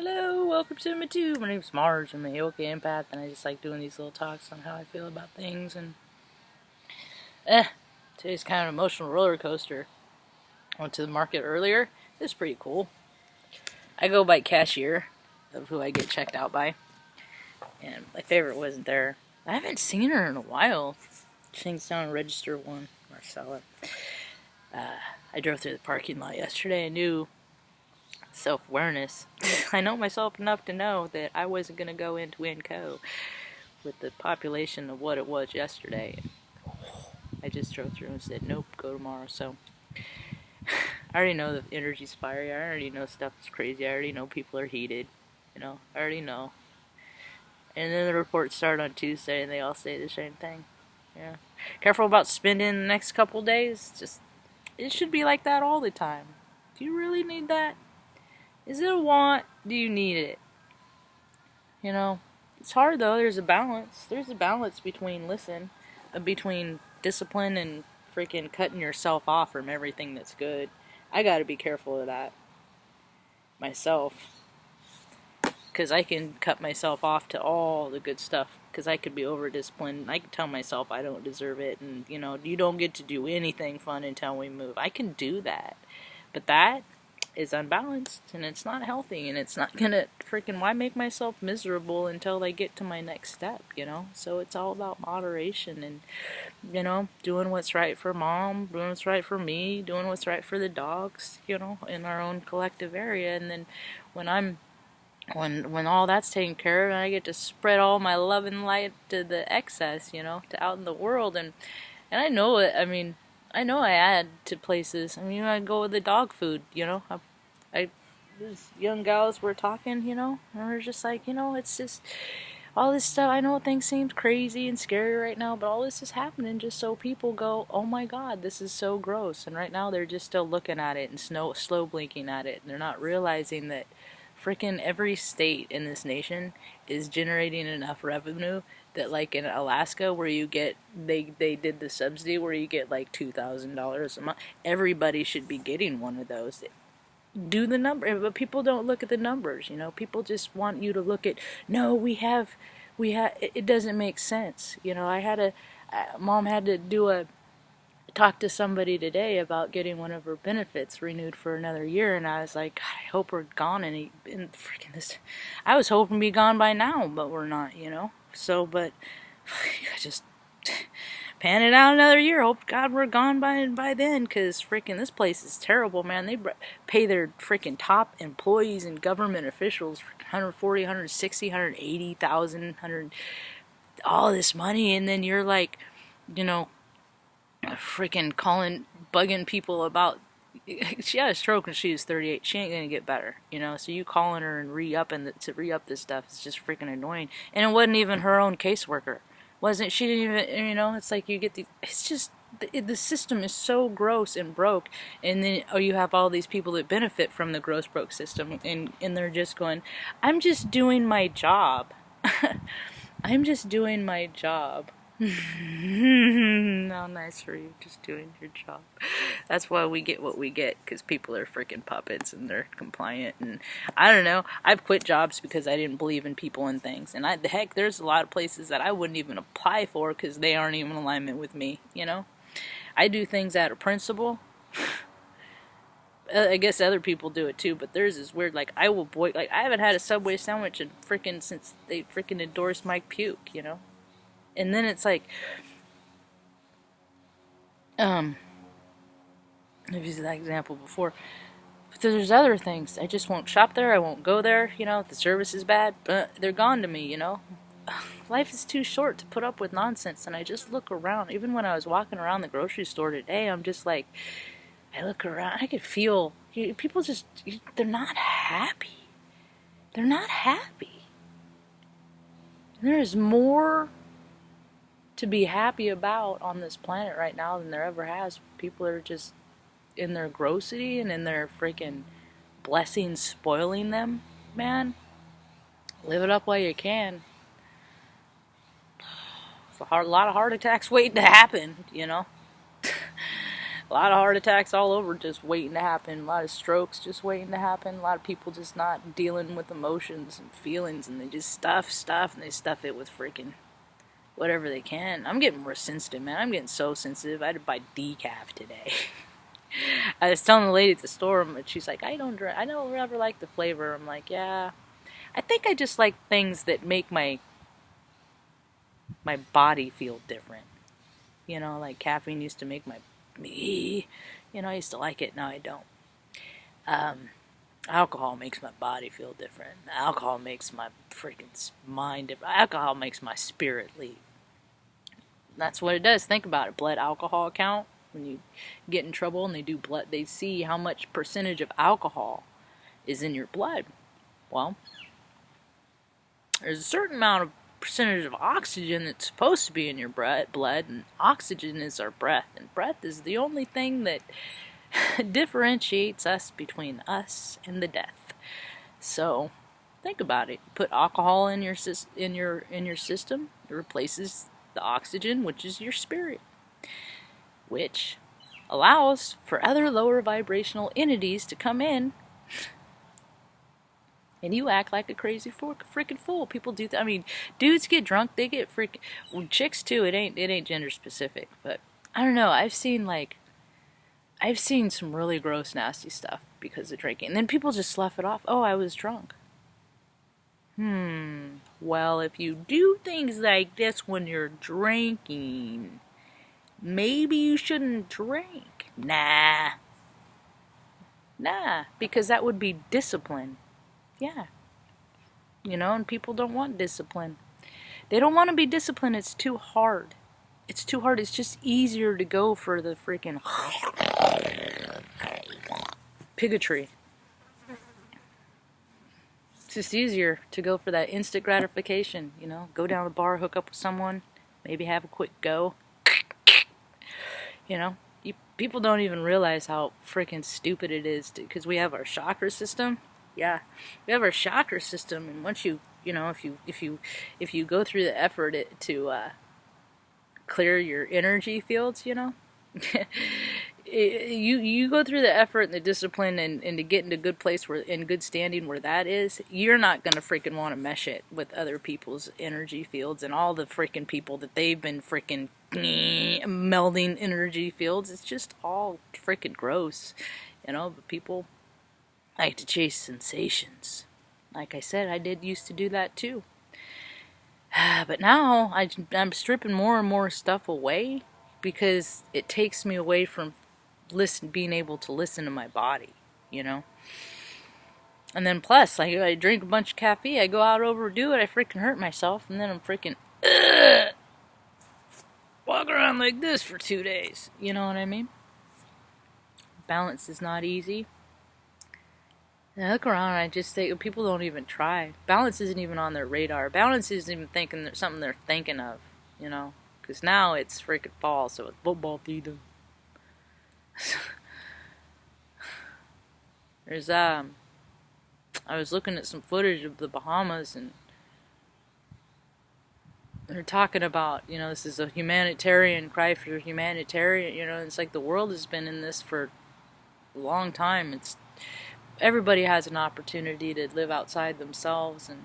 Hello, welcome to my tube. My name's Marge. I'm a yoga empath, and I just like doing these little talks on how I feel about things. And today's kind of an emotional roller coaster. I went to the market earlier. It's pretty cool. I go by cashier of who I get checked out by, and my favorite wasn't there. I haven't seen her in a while. She's down register one, Marcella. I drove through the parking lot yesterday. I knew self-awareness. I know myself enough to know that I wasn't going to go into Winco with the population of what it was yesterday. I just drove through and said, nope, go tomorrow. So I already know the energy's fiery. I already know stuff is crazy. I already know people are heated. I already know. And then the reports start on Tuesday and they all say the same thing. Yeah. Careful about spending the next couple days. It should be like that all the time. Do you really need that? Is it a want? Do you need it? It's hard though. There's a balance. There's a balance between discipline and freaking cutting yourself off from everything that's good. I gotta be careful of that myself. Because I can cut myself off to all the good stuff. Because I could be over disciplined. I can tell myself I don't deserve it. And, you don't get to do anything fun until we move. I can do that. But that is unbalanced, and it's not healthy, and it's not gonna why make myself miserable until I get to my next step, So it's all about moderation and, doing what's right for mom, doing what's right for me, doing what's right for the dogs, in our own collective area. And then when all that's taken care of, and I get to spread all my love and light to the excess, to out in the world. And I know it. I know I add to places. I go with the dog food, these young gals were talking, and we're just like, it's just all this stuff. I know things seem crazy and scary right now, but all this is happening just so people go, oh my God, this is so gross. And right now they're just still looking at it and slow blinking at it. And they're not realizing that freaking every state in this nation is generating enough revenue that, like in Alaska, where you get they did the subsidy where you get like $2,000 a month. Everybody should be getting one of those. Do the number, but people don't look at the numbers. People just want you to look at. No, we have. It doesn't make sense. Mom had to talk to somebody today about getting one of her benefits renewed for another year, and I was like, God, I hope we're gone in freaking this. I was hoping to be gone by now, but we're not, So, but I just pan it out another year. Hope God we're gone by then, because freaking this place is terrible, man. They pay their freaking top employees and government officials 140, 160, 180,000, 100, all this money, and then you're like, freaking bugging people about. She had a stroke when she was 38. She ain't gonna get better, So you calling her and to re-up this stuff is just freaking annoying. And it wasn't even her own caseworker. She didn't even, it's like you get it's just, the system is so gross and broke. And then, you have all these people that benefit from the gross broke system, and they're just going, I'm just doing my job. I'm just doing my job. How nice for you, just doing your job. That's why we get what we get, because people are freaking puppets and they're compliant. And I don't know, I've quit jobs because I didn't believe in people and things. And there's a lot of places that I wouldn't even apply for because they aren't even in alignment with me, I do things out of principle. I guess other people do it too, but theirs is weird. Like, I haven't had a Subway sandwich since they freaking endorsed Mike Puke, And then it's like, I've used that example before, but there's other things. I just won't shop there. I won't go there. The service is bad, but they're gone to me. Life is too short to put up with nonsense. And I just look around. Even when I was walking around the grocery store today, I'm just like, I look around. I could feel people they're not happy. They're not happy. There is more to be happy about on this planet right now than there ever has. People are just in their grossity and in their freaking blessings spoiling them, man. Live it up while you can. It's a lot of heart attacks waiting to happen, A lot of heart attacks all over just waiting to happen. A lot of strokes just waiting to happen. A lot of people just not dealing with emotions and feelings, and they just stuff, and they stuff it with freaking whatever they can. I'm getting more sensitive, man. I'm getting so sensitive. I had to buy decaf today. I was telling the lady at the store, and she's like, I don't ever like the flavor. I'm like, yeah. I think I just like things that make my body feel different. You know, like caffeine used to make me, I used to like it, now I don't. Alcohol makes my body feel different. Alcohol makes my freaking mind different. Alcohol makes my spirit leave. That's what it does. Think about it. Blood alcohol count. When you get in trouble and they do blood, they see how much percentage of alcohol is in your blood. Well, there's a certain amount of percentage of oxygen that's supposed to be in your blood, and oxygen is our breath, and breath is the only thing that differentiates us between us and the death. So think about it. Put alcohol in your system, it replaces the oxygen, which is your spirit, which allows for other lower vibrational entities to come in. And you act like a crazy freaking fool. People do that. I mean, dudes get drunk, they get freaking. Well, chicks too. It ain't gender specific, but I don't know. I've seen some really gross, nasty stuff because of drinking. And then people just slough it off. Oh, I was drunk. Well, if you do things like this when you're drinking, maybe you shouldn't drink. Nah, because that would be discipline. Yeah. And people don't want discipline. They don't want to be disciplined. It's too hard. It's just easier to go for the freaking bigotry. It's just easier to go for that instant gratification, Go down to the bar, hook up with someone, maybe have a quick go. People don't even realize how freaking stupid it is, because we have our chakra system. Yeah, we have our chakra system, and once if you go through the effort to clear your energy fields, you go through the effort and the discipline and to get into good place in good standing where that is, you're not gonna freaking want to mesh it with other people's energy fields and all the freaking people that they've been freaking melding energy fields. It's just all freaking gross, but people like to chase sensations. Like I said, I did used to do that too. But now I'm stripping more and more stuff away because it takes me away from being able to listen to my body, And then plus, like, I drink a bunch of caffeine, I go out overdo it, I freaking hurt myself, and then I'm freaking walk around like this for 2 days. You know what I mean? Balance is not easy. I look around and I just think people don't even try. Balance isn't even on their radar. Balance isn't even something they're thinking of, Because now it's freaking fall, so it's football season. I was looking at some footage of the Bahamas, and they're talking about, this is a humanitarian cry for humanitarian, it's like the world has been in this for a long time. Everybody has an opportunity to live outside themselves, and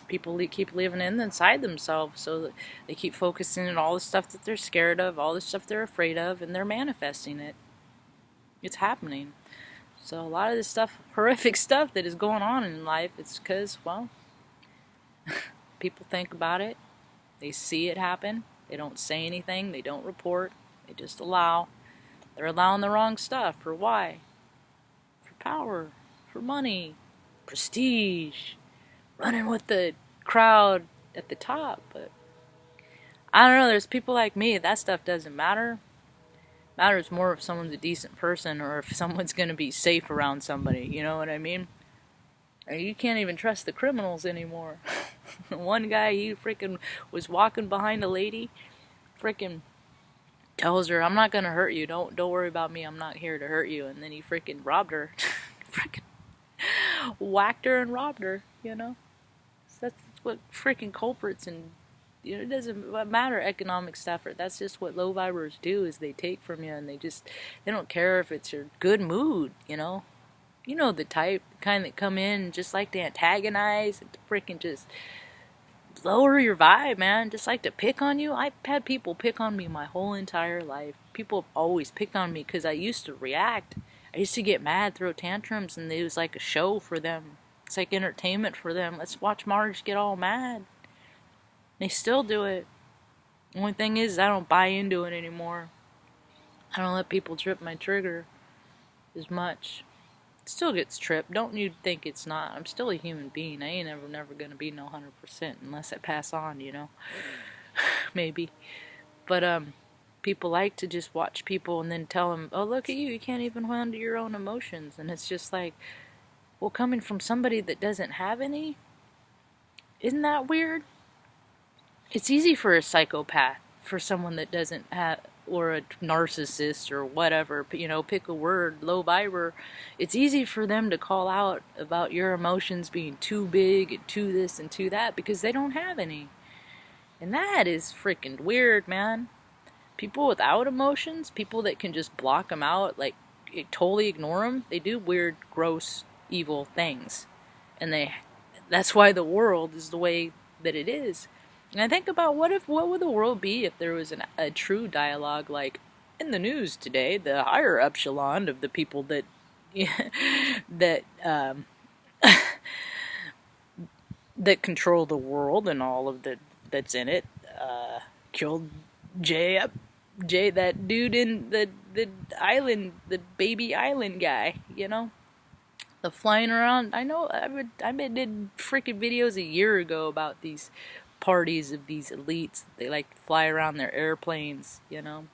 people keep living inside themselves, so that they keep focusing on all the stuff that they're scared of, all the stuff they're afraid of, and they're manifesting it. It's happening. So a lot of this stuff, horrific stuff that is going on in life, it's because, well, people think about it, they see it happen, they don't say anything, they don't report, they just allow. They're allowing the wrong stuff. For why? Power, for money, prestige, running with the crowd at the top. But I don't know, there's people like me, that stuff doesn't matter. It matters more if someone's a decent person or if someone's going to be safe around somebody, you know what I mean? You can't even trust the criminals anymore. One guy, he freaking was walking behind a lady, freaking tells her, I'm not gonna hurt you, don't worry about me, I'm not here to hurt you, and then he freaking robbed her. Freaking whacked her and robbed her, So that's what freaking culprits and You know, it doesn't matter economic stuff. That's just what low vibers do, is they take from you, and they don't care if it's your good mood, you know. You know the type, the kind that come in and just like to antagonize and to freaking just lower your vibe, man. Just like to pick on you. I've had people pick on me my whole entire life. People have always picked on me because I used to react. I used to get mad, throw tantrums, and it was like a show for them. It's like entertainment for them. Let's watch Marge get all mad. They still do it. The only thing is, I don't buy into it anymore. I don't let people trip my trigger as much. It still gets tripped. Don't you think it's not? I'm still a human being. I ain't never gonna be no 100% unless I pass on, you know? Maybe. But, people like to just watch people and then tell them, oh, look at you, you can't even handle your own emotions. And it's just like, well, coming from somebody that doesn't have any, isn't that weird? It's easy for a psychopath, for someone that doesn't have, or a narcissist or whatever, you know, pick a word, low viber. It's easy for them to call out about your emotions being too big and too this and too that because they don't have any. And that is freaking weird, man. People without emotions, people that can just block them out, like totally ignore them, they do weird, gross, evil things. And that's why the world is the way that it is. And I think about what would the world be if there was a true dialogue, like in the news today, the higher echelon of the people that that that control the world and all of that's in it, killed Jay, that dude in the island, the baby island guy, you know. The flying around. I know. I did freaking videos a year ago about these parties of these elites. They like to fly around their airplanes, you know.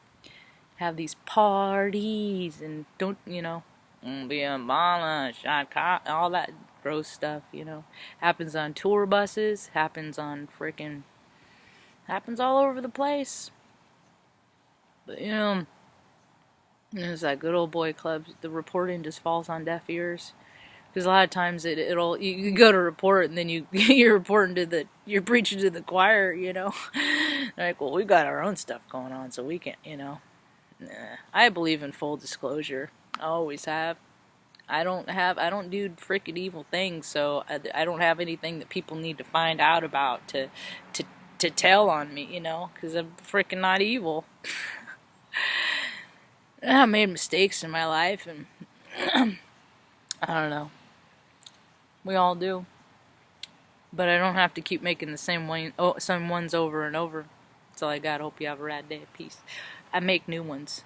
Have these parties and don't, you know, be a mala, shot cop, all that gross stuff, you know. Happens on tour buses. Happens all over the place. But you know, there's that good old boy club. The reporting just falls on deaf ears. Because a lot of times you go to report and then you're preaching to the choir, you know. Like, well, we've got our own stuff going on, so we can't, you know. Nah. I believe in full disclosure. I always have. I don't do freaking evil things, so I don't have anything that people need to find out about to tell on me, you know, because I'm freaking not evil. I made mistakes in my life, and I don't know. We all do. But I don't have to keep making the same ones over and over. That's all I got. Hope you have a rad day. Peace. I make new ones.